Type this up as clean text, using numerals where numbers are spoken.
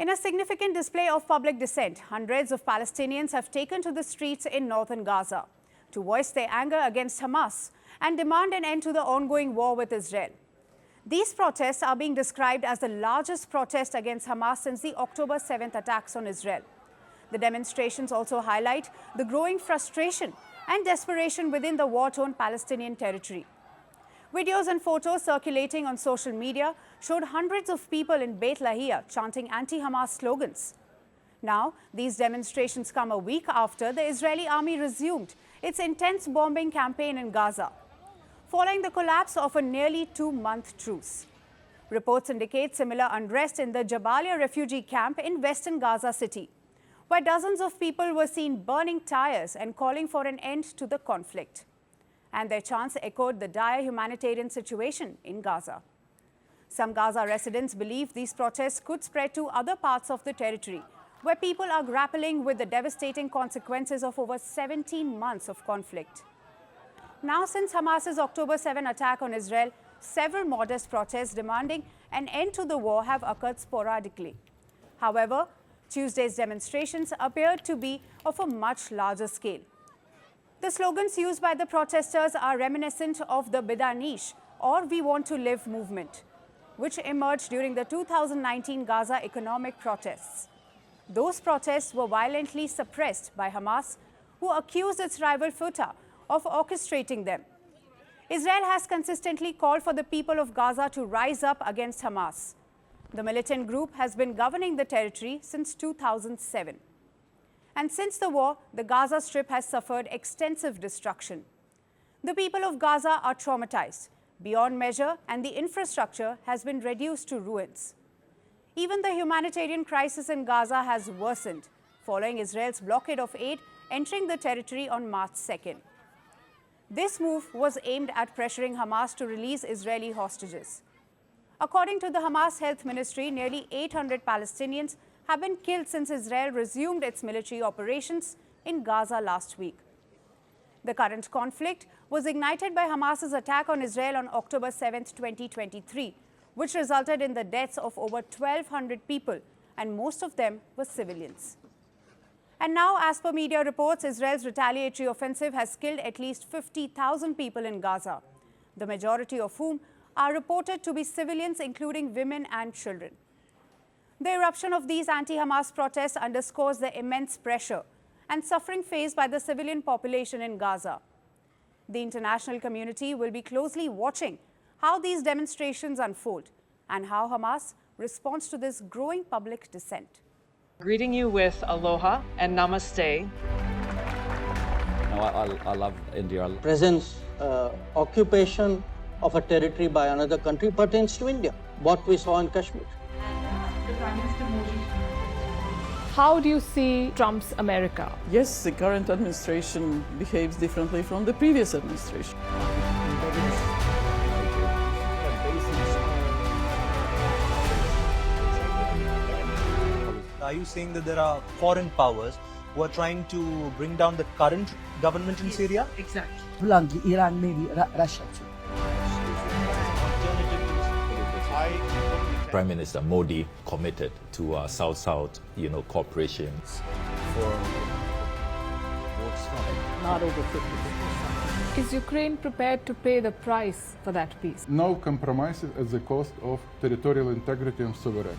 In a significant display of public dissent, hundreds of Palestinians have taken to the streets in northern Gaza to voice their anger against Hamas and demand an end to the ongoing war with Israel. These protests are being described as the largest protest against Hamas since the October 7th attacks on Israel. The demonstrations also highlight the growing frustration and desperation within the war-torn Palestinian territory. Videos and photos circulating on social media showed hundreds of people in Beit Lahia chanting anti-Hamas slogans. Now, these demonstrations come a week after the Israeli army resumed its intense bombing campaign in Gaza, following the collapse of a nearly 2-month truce. Reports indicate similar unrest in the Jabalia refugee camp in western Gaza City, where dozens of people were seen burning tires and calling for an end to the conflict. And their chants echoed the dire humanitarian situation in Gaza. Some Gaza residents believe these protests could spread to other parts of the territory, where people are grappling with the devastating consequences of over 17 months of conflict. Now, since Hamas's October 7 attack on Israel, several modest protests demanding an end to the war have occurred sporadically. However, Tuesday's demonstrations appeared to be of a much larger scale. The slogans used by the protesters are reminiscent of the Bidanish, or We Want to Live movement, which emerged during the 2019 Gaza economic protests. Those protests were violently suppressed by Hamas, who accused its rival Fatah of orchestrating them. Israel has consistently called for the people of Gaza to rise up against Hamas. The militant group has been governing the territory since 2007. And since the war, the Gaza Strip has suffered extensive destruction. The people of Gaza are traumatized beyond measure, and the infrastructure has been reduced to ruins. Even the humanitarian crisis in Gaza has worsened, following Israel's blockade of aid entering the territory on March 2nd. This move was aimed at pressuring Hamas to release Israeli hostages. According to the Hamas Health Ministry, nearly 800 Palestinians have been killed since Israel resumed its military operations in Gaza last week. The current conflict was ignited by Hamas's attack on Israel on October 7, 2023, which resulted in the deaths of over 1,200 people, and most of them were civilians. And now, as per media reports, Israel's retaliatory offensive has killed at least 50,000 people in Gaza, the majority of whom are reported to be civilians, including women and children. The eruption of these anti-Hamas protests underscores the immense pressure and suffering faced by the civilian population in Gaza. The international community will be closely watching how these demonstrations unfold and how Hamas responds to this growing public dissent. Greeting you with aloha and namaste. I love India. Presence, occupation of a territory by another country pertains to India, what we saw in Kashmir. How do you see Trump's America? Yes, the current administration behaves differently from the previous administration. Are you saying that there are foreign powers who are trying to bring down the current government in Syria? Exactly. Bluntly, Iran, maybe Russia too. Prime Minister Modi committed to South-South, cooperation. Not over 50%. Is Ukraine prepared to pay the price for that peace? No compromises at the cost of territorial integrity and sovereignty.